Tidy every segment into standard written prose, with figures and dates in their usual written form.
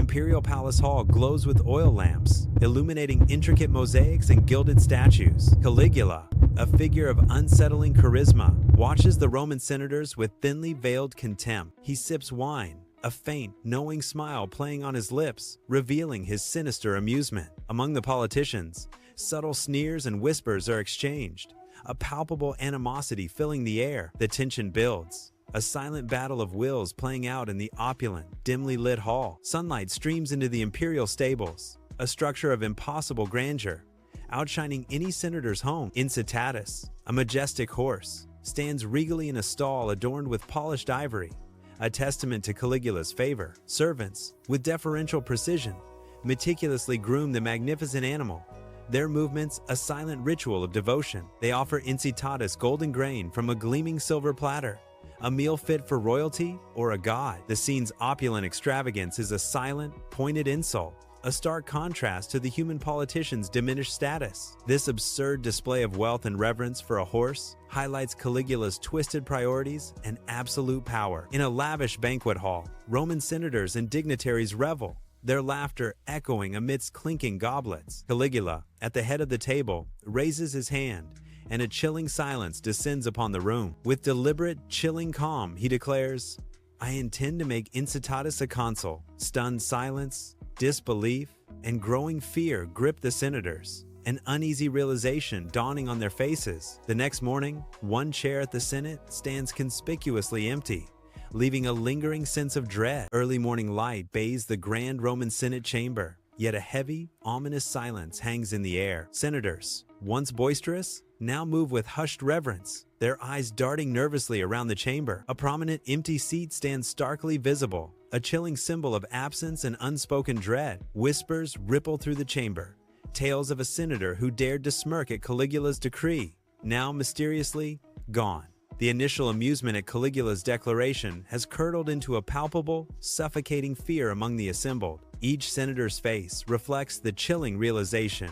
imperial palace hall glows with oil lamps, illuminating intricate mosaics and gilded statues. Caligula, a figure of unsettling charisma, watches the Roman senators with thinly veiled contempt. He sips wine, a faint, knowing smile playing on his lips, revealing his sinister amusement. Among the politicians, subtle sneers and whispers are exchanged, a palpable animosity filling the air. The tension builds, a silent battle of wills playing out in the opulent, dimly lit hall. Sunlight streams into the imperial stables, a structure of impossible grandeur, outshining any senator's home. Incitatus, a majestic horse, stands regally in a stall adorned with polished ivory, a testament to Caligula's favor. Servants, with deferential precision, meticulously groom the magnificent animal, their movements a silent ritual of devotion. They offer Incitatus golden grain from a gleaming silver platter, a meal fit for royalty or a god. The scene's opulent extravagance is a silent, pointed insult, a stark contrast to the human politician's diminished status. This absurd display of wealth and reverence for a horse highlights Caligula's twisted priorities and absolute power. In a lavish banquet hall, Roman senators and dignitaries revel, their laughter echoing amidst clinking goblets. Caligula, at the head of the table, raises his hand, and a chilling silence descends upon the room. With deliberate, chilling calm, he declares, "I intend to make Incitatus a consul." Stunned silence, disbelief, and growing fear grip the senators, an uneasy realization dawning on their faces. The next morning, one chair at the Senate stands conspicuously empty, leaving a lingering sense of dread. Early morning light bathes the grand Roman Senate chamber, yet a heavy, ominous silence hangs in the air. Senators, once boisterous, now move with hushed reverence, their eyes darting nervously around the chamber. A prominent empty seat stands starkly visible, a chilling symbol of absence and unspoken dread. Whispers ripple through the chamber, tales of a senator who dared to smirk at Caligula's decree, now mysteriously gone. The initial amusement at Caligula's declaration has curdled into a palpable, suffocating fear among the assembled. Each senator's face reflects the chilling realization: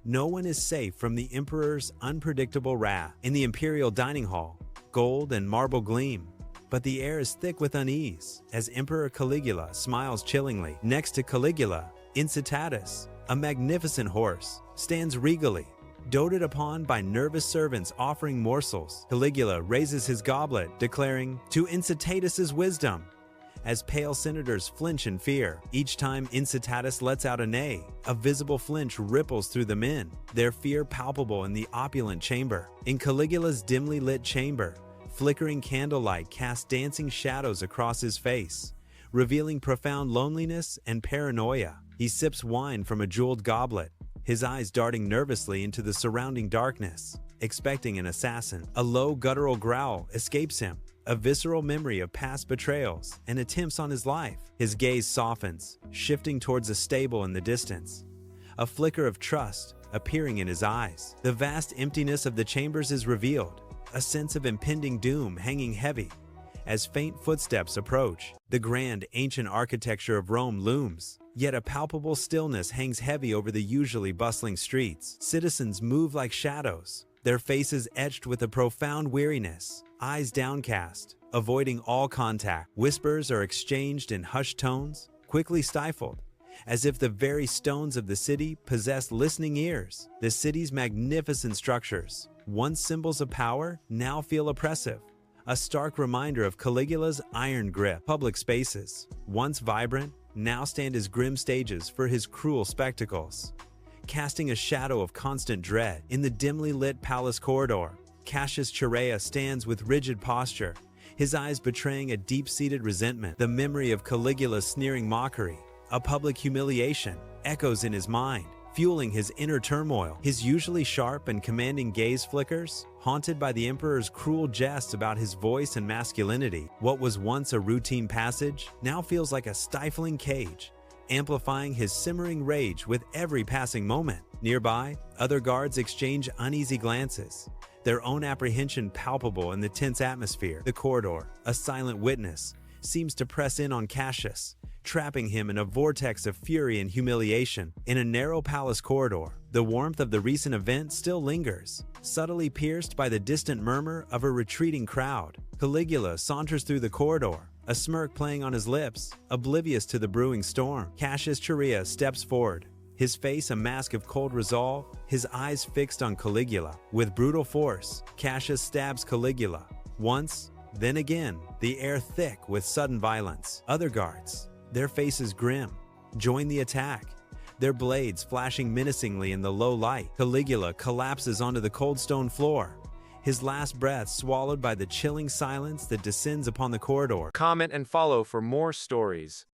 no one is safe from the emperor's unpredictable wrath. In the imperial dining hall, gold and marble gleam, but the air is thick with unease as Emperor Caligula smiles chillingly. Next to Caligula, Incitatus, a magnificent horse, stands regally, doted upon by nervous servants offering morsels. Caligula raises his goblet, declaring, "To Incitatus's wisdom," as pale senators flinch in fear. Each time Incitatus lets out a neigh, a visible flinch ripples through the men, their fear palpable in the opulent chamber. In Caligula's dimly lit chamber, flickering candlelight casts dancing shadows across his face, revealing profound loneliness and paranoia. He sips wine from a jeweled goblet, his eyes darting nervously into the surrounding darkness, expecting an assassin. A low guttural growl escapes him, a visceral memory of past betrayals and attempts on his life. His gaze softens, shifting towards a stable in the distance, a flicker of trust appearing in his eyes. The vast emptiness of the chambers is revealed, a sense of impending doom hanging heavy. As faint footsteps approach, the grand, ancient architecture of Rome looms, yet a palpable stillness hangs heavy over the usually bustling streets. Citizens move like shadows, their faces etched with a profound weariness, eyes downcast, avoiding all contact. Whispers are exchanged in hushed tones, quickly stifled, as if the very stones of the city possessed listening ears. The city's magnificent structures, once symbols of power, now feel oppressive, a stark reminder of Caligula's iron grip. Public spaces, once vibrant, now stand as grim stages for his cruel spectacles, casting a shadow of constant dread. In the dimly lit palace corridor, Cassius Chaerea stands with rigid posture, his eyes betraying a deep-seated resentment. The memory of Caligula's sneering mockery, a public humiliation, echoes in his mind, fueling his inner turmoil. His usually sharp and commanding gaze flickers, haunted by the emperor's cruel jests about his voice and masculinity. What was once a routine passage now feels like a stifling cage, amplifying his simmering rage with every passing moment. Nearby, other guards exchange uneasy glances, their own apprehension palpable in the tense atmosphere. The corridor, a silent witness, seems to press in on Cassius, trapping him in a vortex of fury and humiliation. In a narrow palace corridor, the warmth of the recent event still lingers, subtly pierced by the distant murmur of a retreating crowd. Caligula saunters through the corridor, a smirk playing on his lips, oblivious to the brewing storm. Cassius Chaerea steps forward, his face a mask of cold resolve, his eyes fixed on Caligula. With brutal force, Cassius stabs Caligula. Once, then again, the air thick with sudden violence. Other guards, their faces grim, join the attack, their blades flashing menacingly in the low light. Caligula collapses onto the cold stone floor, his last breath swallowed by the chilling silence that descends upon the corridor. Comment and follow for more stories.